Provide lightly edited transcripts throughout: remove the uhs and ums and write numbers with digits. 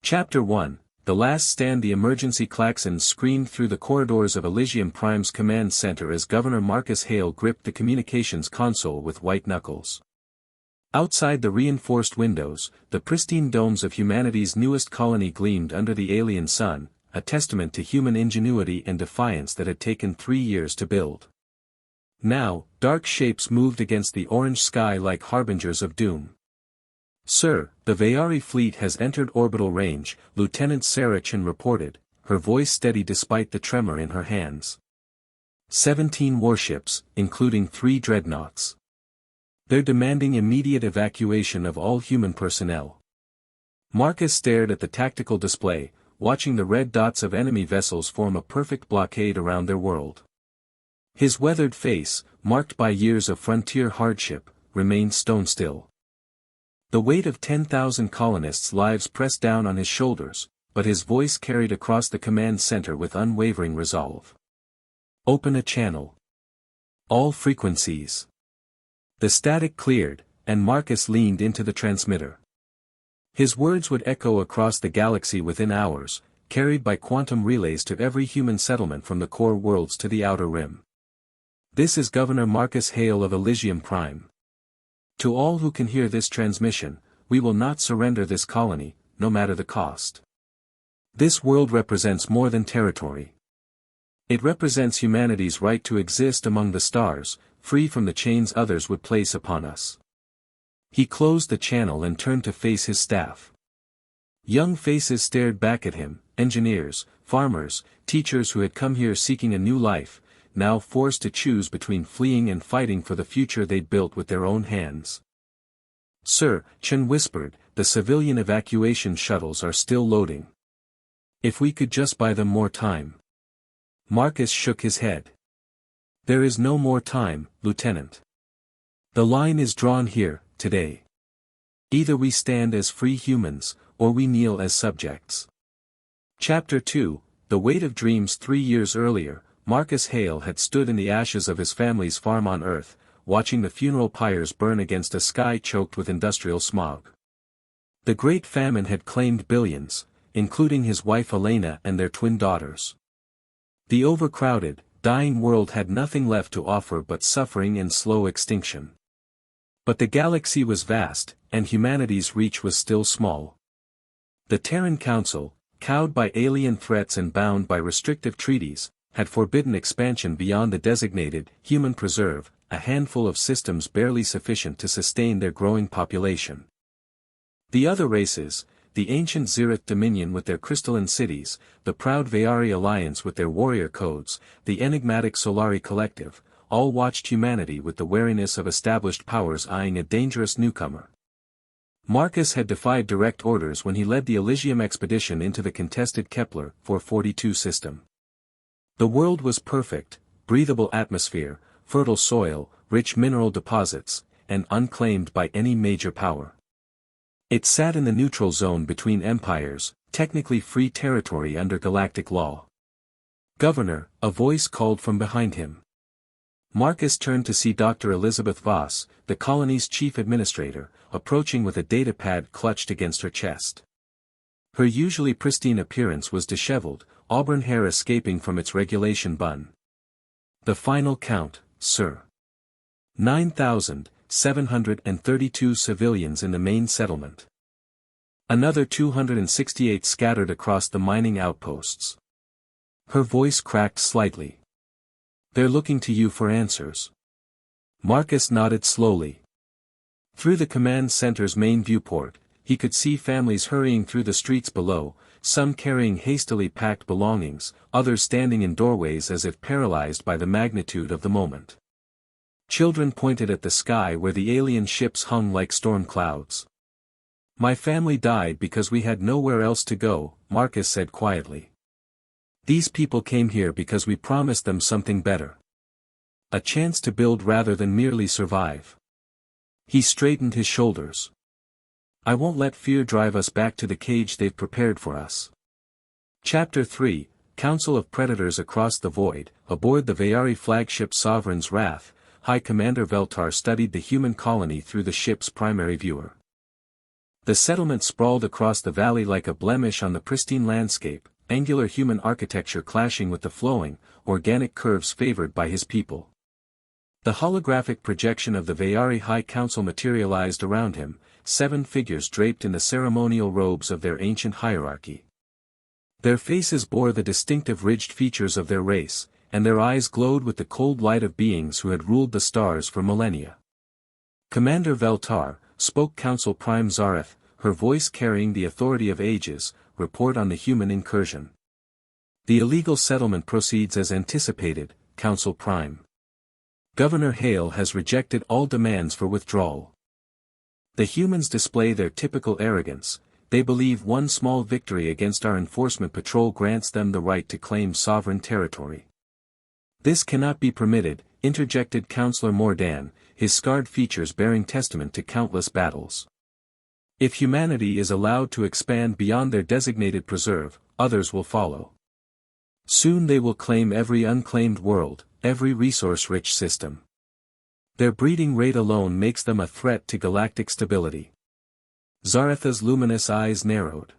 Chapter 1, The Last Stand. The emergency klaxons screamed through the corridors of Elysium Prime's command center as Governor Marcus Hale gripped the communications console with white knuckles. Outside the reinforced windows, the pristine domes of humanity's newest colony gleamed under the alien sun, a testament to human ingenuity and defiance that had taken 3 years to build. Now, dark shapes moved against the orange sky like harbingers of doom. "Sir, the Vayari fleet has entered orbital range," Lieutenant Sarachin reported, her voice steady despite the tremor in her hands. 17 warships, including 3 dreadnoughts. They're demanding immediate evacuation of all human personnel. Marcus stared at the tactical display, watching the red dots of enemy vessels form a perfect blockade around their world. His weathered face, marked by years of frontier hardship, remained stone still. The weight of 10,000 colonists' lives pressed down on his shoulders, but his voice carried across the command center with unwavering resolve. "Open a channel. All frequencies." The static cleared, and Marcus leaned into the transmitter. His words would echo across the galaxy within hours, carried by quantum relays to every human settlement from the core worlds to the outer rim. "This is Governor Marcus Hale of Elysium Prime. To all who can hear this transmission, we will not surrender this colony, no matter the cost. This world represents more than territory. It represents humanity's right to exist among the stars, free from the chains others would place upon us." He closed the channel and turned to face his staff. Young faces stared back at him, engineers, farmers, teachers who had come here seeking a new life, now forced to choose between fleeing and fighting for the future they'd built with their own hands. "Sir," Chen whispered, "the civilian evacuation shuttles are still loading. If we could just buy them more time." Marcus shook his head. "There is no more time, Lieutenant. The line is drawn here, today. Either we stand as free humans, or we kneel as subjects." Chapter 2, The Weight of Dreams. 3 years earlier, Marcus Hale had stood in the ashes of his family's farm on Earth, watching the funeral pyres burn against a sky choked with industrial smog. The Great Famine had claimed billions, including his wife Elena and their twin daughters. The overcrowded, dying world had nothing left to offer but suffering and slow extinction. But the galaxy was vast, and humanity's reach was still small. The Terran Council, cowed by alien threats and bound by restrictive treaties, had forbidden expansion beyond the designated human preserve, a handful of systems barely sufficient to sustain their growing population. The other races, the ancient Zereth Dominion with their crystalline cities, the proud Vayari Alliance with their warrior codes, the enigmatic Solari Collective, all watched humanity with the wariness of established powers eyeing a dangerous newcomer. Marcus had defied direct orders when he led the Elysium expedition into the contested Kepler 442 system. The world was perfect, breathable atmosphere, fertile soil, rich mineral deposits, and unclaimed by any major power. It sat in the neutral zone between empires, technically free territory under galactic law. "Governor," a voice called from behind him. Marcus turned to see Dr. Elizabeth Voss, the colony's chief administrator, approaching with a datapad clutched against her chest. Her usually pristine appearance was disheveled, auburn hair escaping from its regulation bun. "The final count, sir. 9,732 civilians in the main settlement. Another 268 scattered across the mining outposts." Her voice cracked slightly. "They're looking to you for answers." Marcus nodded slowly. Through the command center's main viewport, he could see families hurrying through the streets below, some carrying hastily packed belongings, others standing in doorways as if paralyzed by the magnitude of the moment. Children pointed at the sky where the alien ships hung like storm clouds. "My family died because we had nowhere else to go," Marcus said quietly. "These people came here because we promised them something better. A chance to build rather than merely survive." He straightened his shoulders. "I won't let fear drive us back to the cage they've prepared for us." Chapter 3, Council of Predators. Across the void, aboard the Vayari flagship Sovereign's Wrath, High Commander Veltar studied the human colony through the ship's primary viewer. The settlement sprawled across the valley like a blemish on the pristine landscape, angular human architecture clashing with the flowing, organic curves favored by his people. The holographic projection of the Vayari High Council materialized around him, 7 figures draped in the ceremonial robes of their ancient hierarchy. Their faces bore the distinctive ridged features of their race, and their eyes glowed with the cold light of beings who had ruled the stars for millennia. Commander Veltar, spoke Council Prime Zareth, her voice carrying the authority of ages, report on the human incursion. The illegal settlement proceeds as anticipated, Council Prime. Governor Hale has rejected all demands for withdrawal. The humans display their typical arrogance. They believe one small victory against our enforcement patrol grants them the right to claim sovereign territory. This cannot be permitted, interjected Councillor Mordan, his scarred features bearing testament to countless battles. If humanity is allowed to expand beyond their designated preserve, others will follow. Soon they will claim every unclaimed world, every resource-rich system. Their breeding rate alone makes them a threat to galactic stability. Zaretha's luminous eyes narrowed.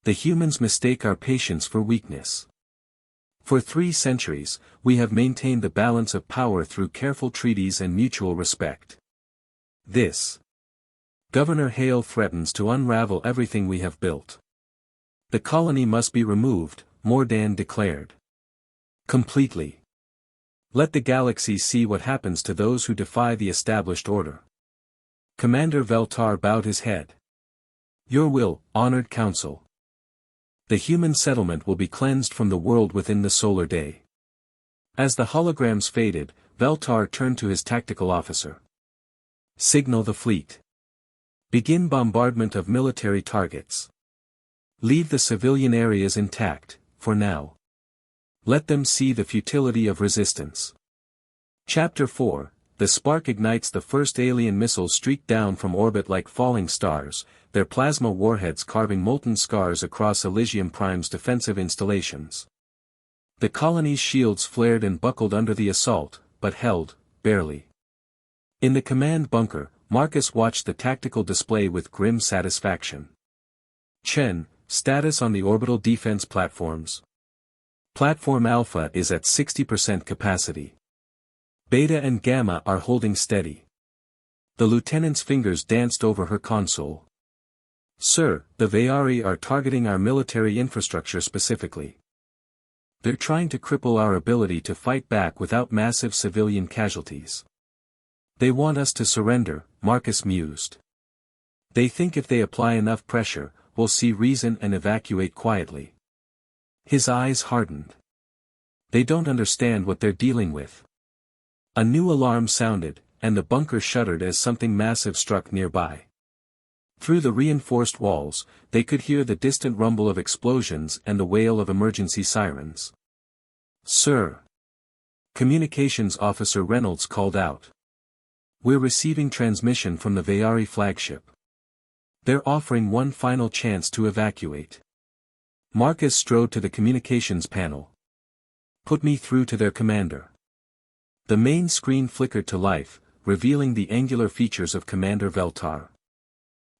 The humans mistake our patience for weakness. For 3 centuries, we have maintained the balance of power through careful treaties and mutual respect. This Governor Hale threatens to unravel everything we have built. The colony must be removed, Mordan declared. Completely. Let the galaxy see what happens to those who defy the established order. Commander Veltar bowed his head. Your will, honored council. The human settlement will be cleansed from the world within the solar day. As the holograms faded, Veltar turned to his tactical officer. Signal the fleet. Begin bombardment of military targets. Leave the civilian areas intact, for now. Let them see the futility of resistance. Chapter 4, The spark ignites. The first alien missiles streaked down from orbit like falling stars, their plasma warheads carving molten scars across Elysium Prime's defensive installations. The colony's shields flared and buckled under the assault, but held, barely. In the command bunker, Marcus watched the tactical display with grim satisfaction. Chen, status on the orbital defense platforms. Platform Alpha is at 60% capacity. Beta and Gamma are holding steady. The lieutenant's fingers danced over her console. Sir, the Vayari are targeting our military infrastructure specifically. They're trying to cripple our ability to fight back without massive civilian casualties. They want us to surrender, Marcus mused. They think if they apply enough pressure, we'll see reason and evacuate quietly. His eyes hardened. They don't understand what they're dealing with. A new alarm sounded, and the bunker shuddered as something massive struck nearby. Through the reinforced walls, they could hear the distant rumble of explosions and the wail of emergency sirens. Sir! Communications Officer Reynolds called out. We're receiving transmission from the Vayari flagship. They're offering one final chance to evacuate. Marcus strode to the communications panel. Put me through to their commander. The main screen flickered to life, revealing the angular features of Commander Veltar.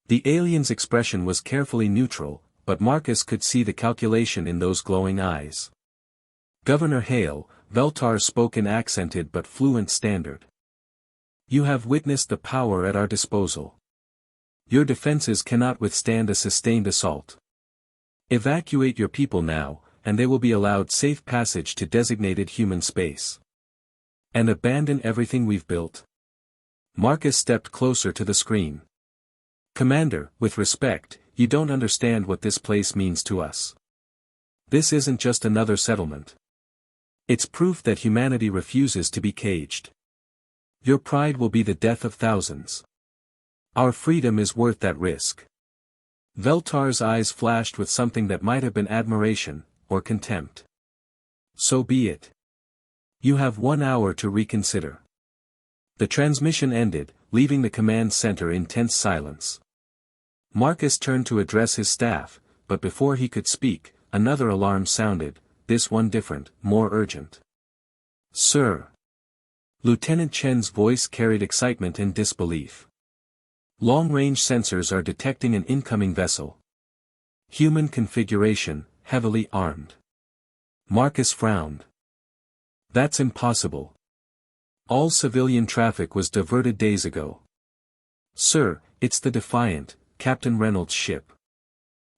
The alien's expression was carefully neutral, but Marcus could see the calculation in those glowing eyes. Governor Hale, Veltar spoke in accented but fluent standard. You have witnessed the power at our disposal. Your defenses cannot withstand a sustained assault. Evacuate your people now, and they will be allowed safe passage to designated human space. And abandon everything we've built. Marcus stepped closer to the screen. Commander, with respect, you don't understand what this place means to us. This isn't just another settlement. It's proof that humanity refuses to be caged. Your pride will be the death of thousands. Our freedom is worth that risk. Veltar's eyes flashed with something that might have been admiration, or contempt. So be it. You have 1 hour to reconsider. The transmission ended, leaving the command center in tense silence. Marcus turned to address his staff, but before he could speak, another alarm sounded, this one different, more urgent. Sir! Lieutenant Chen's voice carried excitement and disbelief. Long-range sensors are detecting an incoming vessel. Human configuration, heavily armed. Marcus frowned. That's impossible. All civilian traffic was diverted days ago. Sir, it's the Defiant, Captain Reynolds' ship.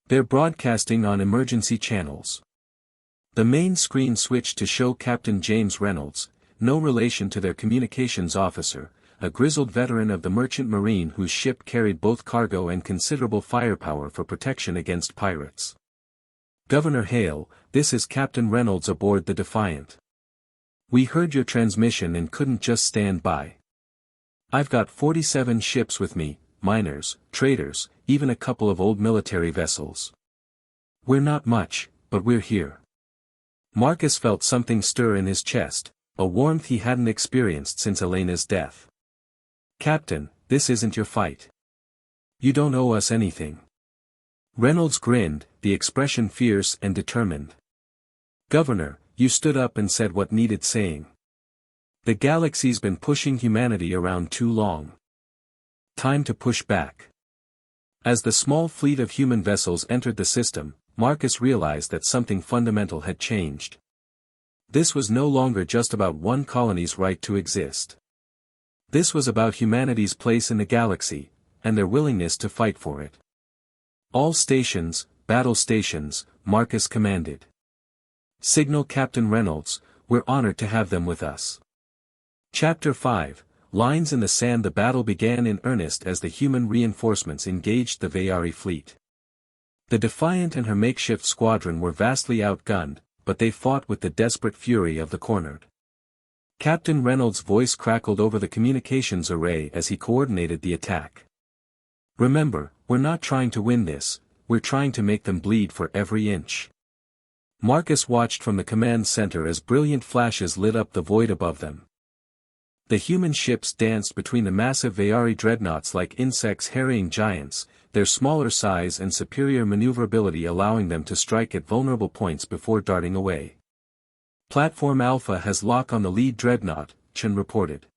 They're broadcasting on emergency channels. The main screen switched to show Captain James Reynolds, no relation to their communications officer, a grizzled veteran of the merchant marine whose ship carried both cargo and considerable firepower for protection against pirates. Governor Hale, this is Captain Reynolds aboard the Defiant. We heard your transmission and couldn't just stand by. I've got 47 ships with me, miners, traders, even a couple of old military vessels. We're not much, but we're here. Marcus felt something stir in his chest, a warmth he hadn't experienced since Elena's death. Captain, this isn't your fight. You don't owe us anything. Reynolds grinned, the expression fierce and determined. Governor, you stood up and said what needed saying. The galaxy's been pushing humanity around too long. Time to push back. As the small fleet of human vessels entered the system, Marcus realized that something fundamental had changed. This was no longer just about one colony's right to exist. This was about humanity's place in the galaxy, and their willingness to fight for it. All stations, battle stations, Marcus commanded. Signal Captain Reynolds, we're honored to have them with us. Chapter 5, Lines in the Sand. The battle began in earnest as the human reinforcements engaged the Vayari fleet. The Defiant and her makeshift squadron were vastly outgunned, but they fought with the desperate fury of the cornered. Captain Reynolds' voice crackled over the communications array as he coordinated the attack. Remember, we're not trying to win this, we're trying to make them bleed for every inch. Marcus watched from the command center as brilliant flashes lit up the void above them. The human ships danced between the massive Vayari dreadnoughts like insects harrying giants, their smaller size and superior maneuverability allowing them to strike at vulnerable points before darting away. Platform Alpha has lock on the lead dreadnought, Chen reported.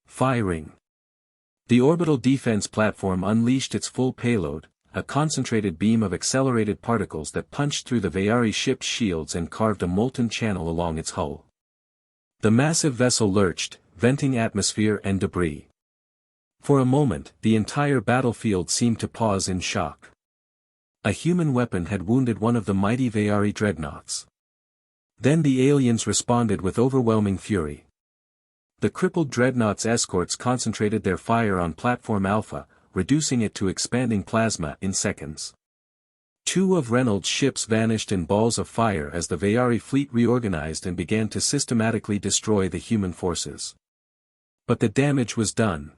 Firing. The orbital defense platform unleashed its full payload, a concentrated beam of accelerated particles that punched through the Vayari ship's shields and carved a molten channel along its hull. The massive vessel lurched, venting atmosphere and debris. For a moment, the entire battlefield seemed to pause in shock. A human weapon had wounded one of the mighty Vayari dreadnoughts. Then the aliens responded with overwhelming fury. The crippled dreadnought's escorts concentrated their fire on Platform Alpha, reducing it to expanding plasma in seconds. Two of Reynolds' ships vanished in balls of fire as the Vayari fleet reorganized and began to systematically destroy the human forces. But the damage was done.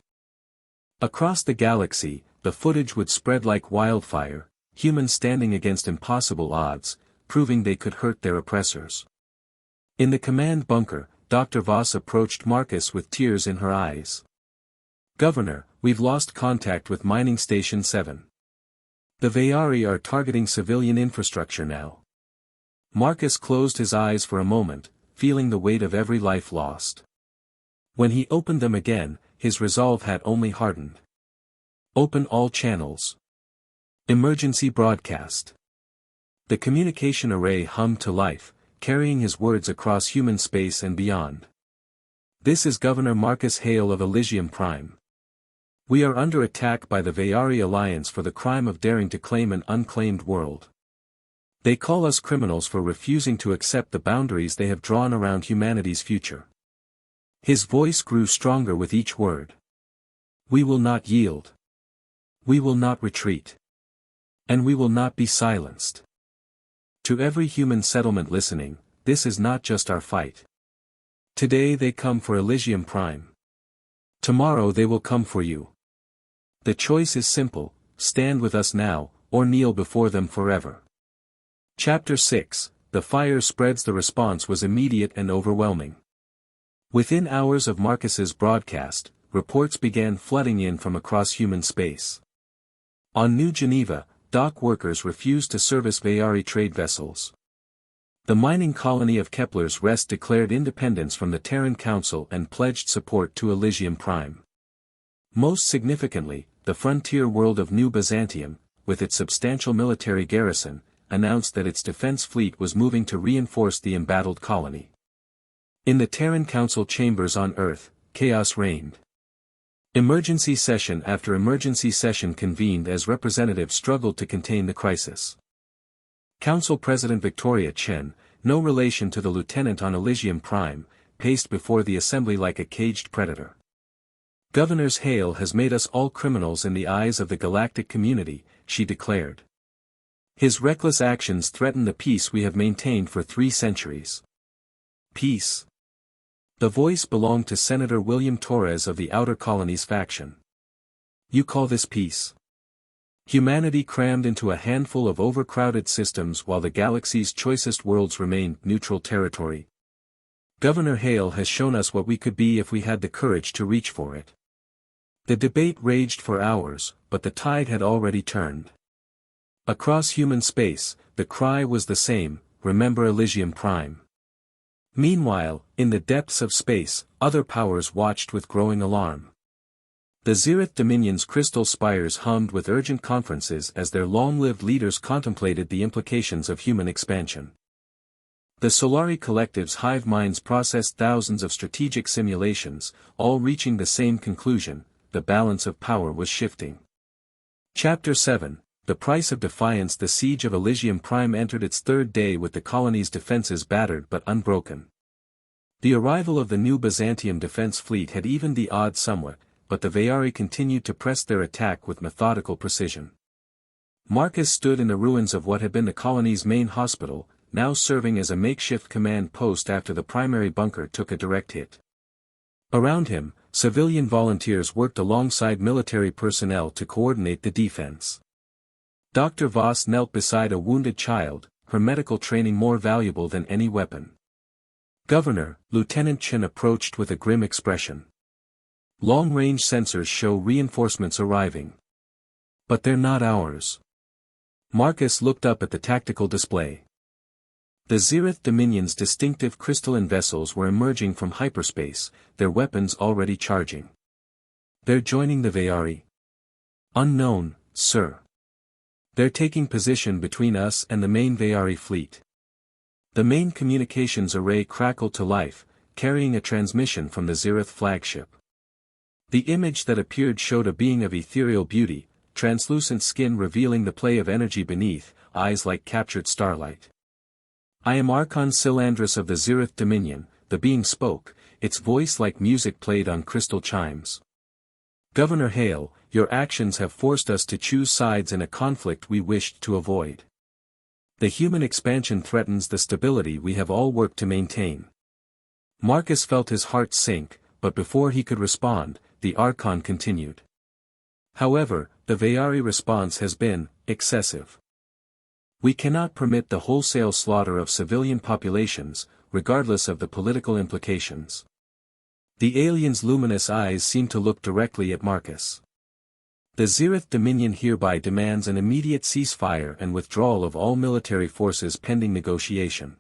Across the galaxy, the footage would spread like wildfire, humans standing against impossible odds, proving they could hurt their oppressors. In the command bunker, Dr. Voss approached Marcus with tears in her eyes. Governor, we've lost contact with Mining Station 7. The Vayari are targeting civilian infrastructure now. Marcus closed his eyes for a moment, feeling the weight of every life lost. When he opened them again, his resolve had only hardened. Open all channels. Emergency broadcast. The communication array hummed to life, carrying his words across human space and beyond. This is Governor Marcus Hale of Elysium Prime. We are under attack by the Vayari Alliance for the crime of daring to claim an unclaimed world. They call us criminals for refusing to accept the boundaries they have drawn around humanity's future. His voice grew stronger with each word. We will not yield. We will not retreat. And we will not be silenced. To every human settlement listening, this is not just our fight. Today they come for Elysium Prime. Tomorrow they will come for you. The choice is simple, stand with us now, or kneel before them forever. Chapter 6, The Fire Spreads. The response was immediate and overwhelming. Within hours of Marcus's broadcast, reports began flooding in from across human space. On New Geneva, dock workers refused to service Vayari trade vessels. The mining colony of Kepler's Rest declared independence from the Terran Council and pledged support to Elysium Prime. Most significantly, the frontier world of New Byzantium, with its substantial military garrison, announced that its defense fleet was moving to reinforce the embattled colony. In the Terran Council chambers on Earth, chaos reigned. Emergency session after emergency session convened as representatives struggled to contain the crisis. Council President Victoria Chen, no relation to the lieutenant on Elysium Prime, paced before the assembly like a caged predator. Governor Hale has made us all criminals in the eyes of the galactic community, she declared. His reckless actions threaten the peace we have maintained for 3 centuries. Peace. The voice belonged to Senator William Torres of the Outer Colonies faction. You call this peace? Humanity crammed into a handful of overcrowded systems while the galaxy's choicest worlds remained neutral territory. Governor Hale has shown us what we could be if we had the courage to reach for it. The debate raged for hours, but the tide had already turned. Across human space, the cry was the same, remember Elysium Prime. Meanwhile, in the depths of space, other powers watched with growing alarm. The Zereth Dominion's crystal spires hummed with urgent conferences as their long-lived leaders contemplated the implications of human expansion. The Solari Collective's hive minds processed thousands of strategic simulations, all reaching the same conclusion: the balance of power was shifting. Chapter 7, The Price of Defiance. The siege of Elysium Prime entered its 3rd day with the colony's defenses battered but unbroken. The arrival of the New Byzantium defense fleet had evened the odds somewhat, but the Vayari continued to press their attack with methodical precision. Marcus stood in the ruins of what had been the colony's main hospital, now serving as a makeshift command post after the primary bunker took a direct hit. Around him, civilian volunteers worked alongside military personnel to coordinate the defense. Dr. Voss knelt beside a wounded child, her medical training more valuable than any weapon. Governor, Lieutenant Chen approached with a grim expression. Long-range sensors show reinforcements arriving. But they're not ours. Marcus looked up at the tactical display. The Zereth Dominion's distinctive crystalline vessels were emerging from hyperspace, their weapons already charging. They're joining the Vayari. Unknown, sir. They're taking position between us and the main Vayari fleet. The main communications array crackled to life, carrying a transmission from the Zereth flagship. The image that appeared showed a being of ethereal beauty, translucent skin revealing the play of energy beneath, eyes like captured starlight. I am Archon Silandris of the Zereth Dominion, the being spoke, its voice like music played on crystal chimes. Governor Hale, your actions have forced us to choose sides in a conflict we wished to avoid. The human expansion threatens the stability we have all worked to maintain. Marcus felt his heart sink, but before he could respond, the Archon continued. However, the Vayari response has been excessive. We cannot permit the wholesale slaughter of civilian populations, regardless of the political implications. The alien's luminous eyes seemed to look directly at Marcus. The Zereth Dominion hereby demands an immediate ceasefire and withdrawal of all military forces pending negotiation.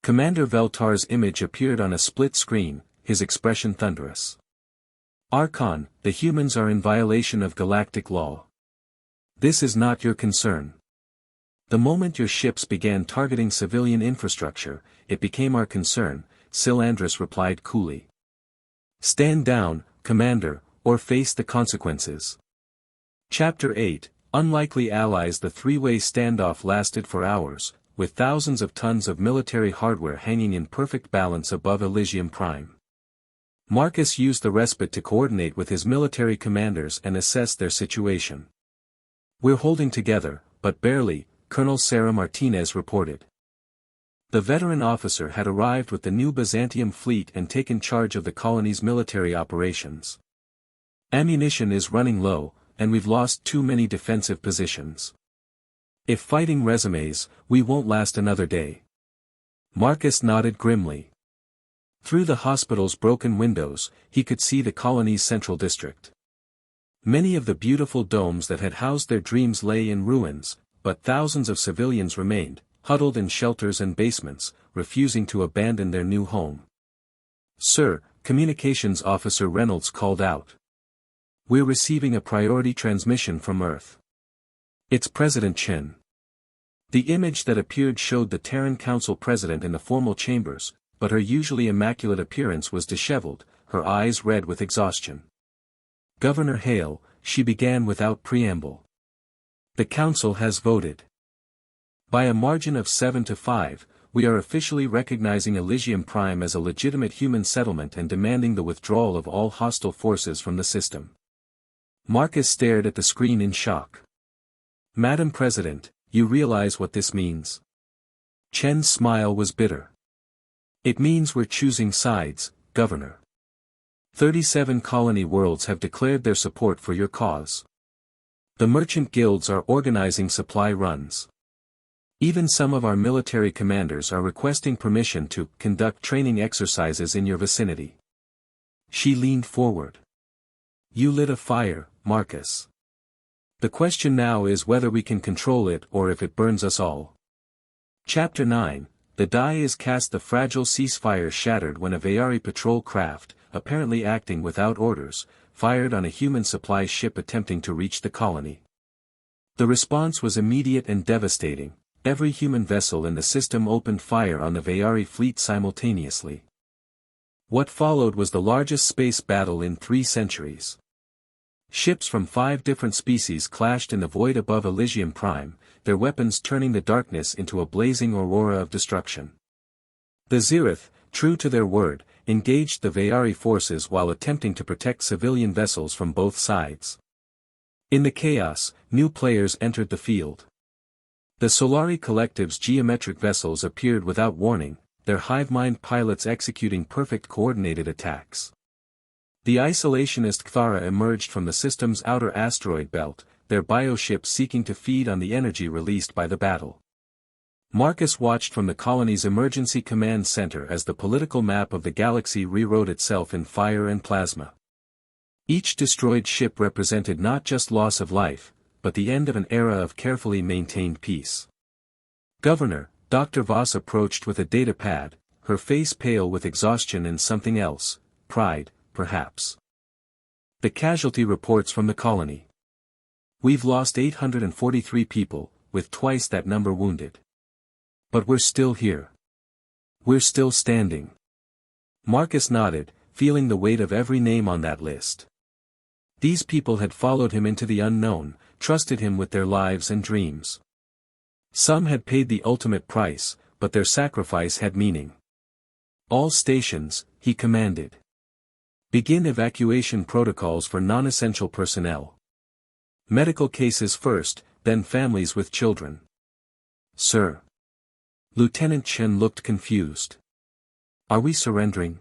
Commander Veltar's image appeared on a split screen, his expression thunderous. Archon, the humans are in violation of galactic law. This is not your concern. The moment your ships began targeting civilian infrastructure, it became our concern, Silandris replied coolly. Stand down, Commander, or face the consequences. Chapter 8, Unlikely Allies. The three-way standoff lasted for hours, with thousands of tons of military hardware hanging in perfect balance above Elysium Prime. Marcus used the respite to coordinate with his military commanders and assess their situation. We're holding together, but barely, Colonel Sarah Martinez reported. The veteran officer had arrived with the New Byzantium fleet and taken charge of the colony's military operations. Ammunition is running low, and we've lost too many defensive positions. If fighting resumes, we won't last another day. Marcus nodded grimly. Through the hospital's broken windows, he could see the colony's central district. Many of the beautiful domes that had housed their dreams lay in ruins, but thousands of civilians remained, huddled in shelters and basements, refusing to abandon their new home. Sir, Communications Officer Reynolds called out. We're receiving a priority transmission from Earth. It's President Chen. The image that appeared showed the Terran Council president in the formal chambers, but her usually immaculate appearance was disheveled, her eyes red with exhaustion. Governor Hale, she began without preamble. The council has voted. By a margin of 7-5, we are officially recognizing Elysium Prime as a legitimate human settlement and demanding the withdrawal of all hostile forces from the system. Marcus stared at the screen in shock. Madam President, you realize what this means? Chen's smile was bitter. It means we're choosing sides, Governor. 37 colony worlds have declared their support for your cause. The merchant guilds are organizing supply runs. Even some of our military commanders are requesting permission to conduct training exercises in your vicinity. She leaned forward. You lit a fire, Marcus. The question now is whether we can control it or if it burns us all. Chapter 9, the die is cast. The fragile ceasefire shattered when a Vayari patrol craft, apparently acting without orders, fired on a human supply ship attempting to reach the colony. The response was immediate and devastating. Every human vessel in the system opened fire on the Vayari fleet simultaneously. What followed was the largest space battle in 3 centuries. Ships from 5 different species clashed in the void above Elysium Prime, their weapons turning the darkness into a blazing aurora of destruction. The Zereth, true to their word, engaged the Vayari forces while attempting to protect civilian vessels from both sides. In the chaos, new players entered the field. The Solari Collective's geometric vessels appeared without warning, their hive-mind pilots executing perfect coordinated attacks. The isolationist Kthara emerged from the system's outer asteroid belt, their bioships seeking to feed on the energy released by the battle. Marcus watched from the colony's emergency command center as the political map of the galaxy rewrote itself in fire and plasma. Each destroyed ship represented not just loss of life, but the end of an era of carefully maintained peace. Governor, Dr. Voss approached with a datapad, her face pale with exhaustion and something else, pride, perhaps. The casualty reports from the colony. We've lost 843 people, with twice that number wounded. But we're still here. We're still standing. Marcus nodded, feeling the weight of every name on that list. These people had followed him into the unknown, trusted him with their lives and dreams. Some had paid the ultimate price, but their sacrifice had meaning. All stations, he commanded. Begin evacuation protocols for non-essential personnel. Medical cases first, then families with children. Sir. Lieutenant Chen looked confused. Are we surrendering?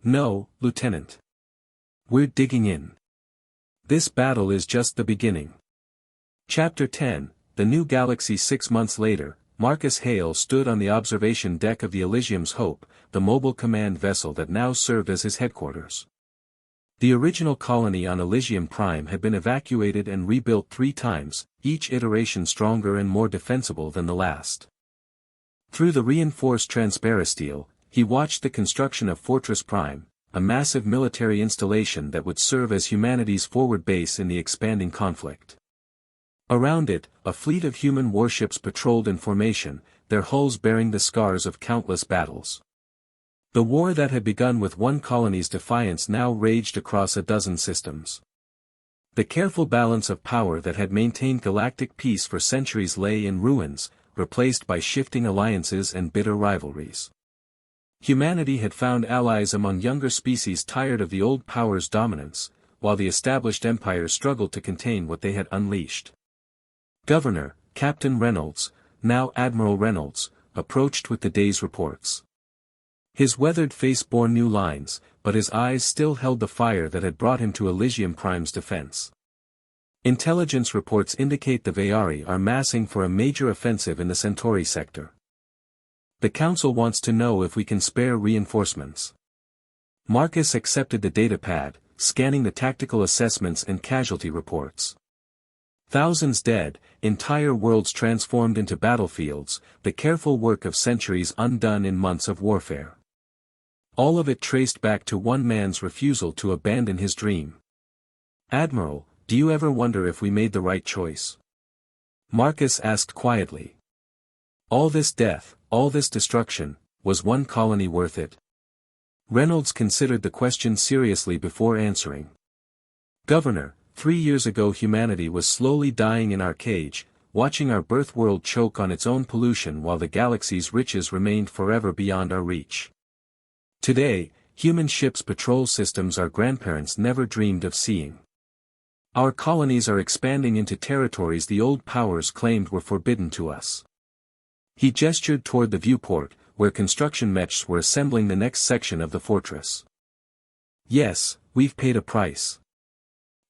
No, Lieutenant. We're digging in. This battle is just the beginning. Chapter 10, The New Galaxy. 6 months later, Marcus Hale stood on the observation deck of the Elysium's Hope, the mobile command vessel that now served as his headquarters. The original colony on Elysium Prime had been evacuated and rebuilt 3 times, each iteration stronger and more defensible than the last. Through the reinforced transparasteel, he watched the construction of Fortress Prime, a massive military installation that would serve as humanity's forward base in the expanding conflict. Around it, a fleet of human warships patrolled in formation, their hulls bearing the scars of countless battles. The war that had begun with one colony's defiance now raged across a dozen systems. The careful balance of power that had maintained galactic peace for centuries lay in ruins, replaced by shifting alliances and bitter rivalries. Humanity had found allies among younger species tired of the old power's dominance, while the established empires struggled to contain what they had unleashed. Governor, Captain Reynolds, now Admiral Reynolds, approached with the day's reports. His weathered face bore new lines, but his eyes still held the fire that had brought him to Elysium Prime's defense. Intelligence reports indicate the Vayari are massing for a major offensive in the Centauri sector. The Council wants to know if we can spare reinforcements. Marcus accepted the datapad, scanning the tactical assessments and casualty reports. Thousands dead, entire worlds transformed into battlefields, the careful work of centuries undone in months of warfare. All of it traced back to one man's refusal to abandon his dream. "Admiral, do you ever wonder if we made the right choice?" Marcus asked quietly. "All this death, all this destruction, was one colony worth it?" Reynolds considered the question seriously before answering. "Governor, 3 years ago humanity was slowly dying in our cage, watching our birth world choke on its own pollution while the galaxy's riches remained forever beyond our reach. Today, human ships patrol systems our grandparents never dreamed of seeing. Our colonies are expanding into territories the old powers claimed were forbidden to us." He gestured toward the viewport, where construction mechs were assembling the next section of the fortress. "Yes, we've paid a price.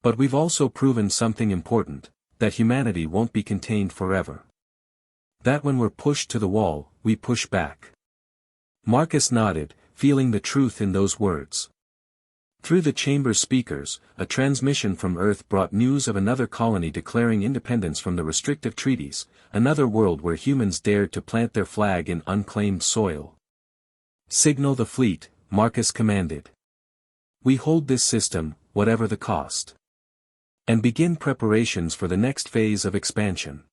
But we've also proven something important, that humanity won't be contained forever. That when we're pushed to the wall, we push back." Marcus nodded, feeling the truth in those words. Through the chamber's speakers, a transmission from Earth brought news of another colony declaring independence from the restrictive treaties, another world where humans dared to plant their flag in unclaimed soil. "Signal the fleet," Marcus commanded. "We hold this system, whatever the cost. And begin preparations for the next phase of expansion."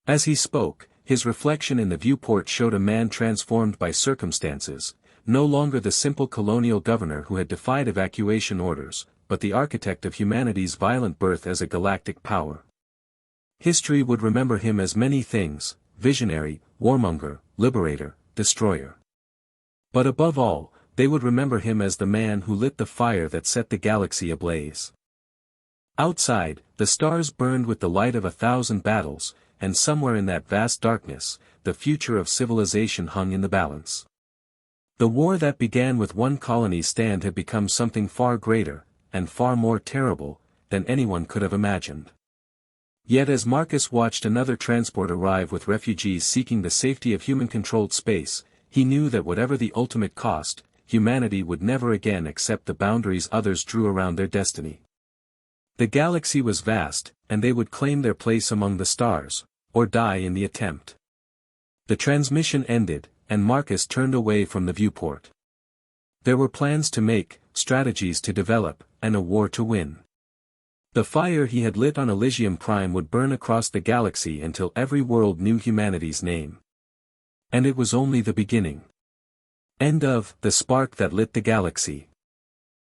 As he spoke, his reflection in the viewport showed a man transformed by circumstances, no longer the simple colonial governor who had defied evacuation orders, but the architect of humanity's violent birth as a galactic power. History would remember him as many things: visionary, warmonger, liberator, destroyer. But above all, they would remember him as the man who lit the fire that set the galaxy ablaze. Outside, the stars burned with the light of 1,000 battles, and somewhere in that vast darkness, the future of civilization hung in the balance. The war that began with one colony's stand had become something far greater, and far more terrible, than anyone could have imagined. Yet as Marcus watched another transport arrive with refugees seeking the safety of human-controlled space, he knew that whatever the ultimate cost, humanity would never again accept the boundaries others drew around their destiny. The galaxy was vast, and they would claim their place among the stars, or die in the attempt. The transmission ended, and Marcus turned away from the viewport. There were plans to make, strategies to develop, and a war to win. The fire he had lit on Elysium Prime would burn across the galaxy until every world knew humanity's name. And it was only the beginning. End of The Spark That Lit the Galaxy.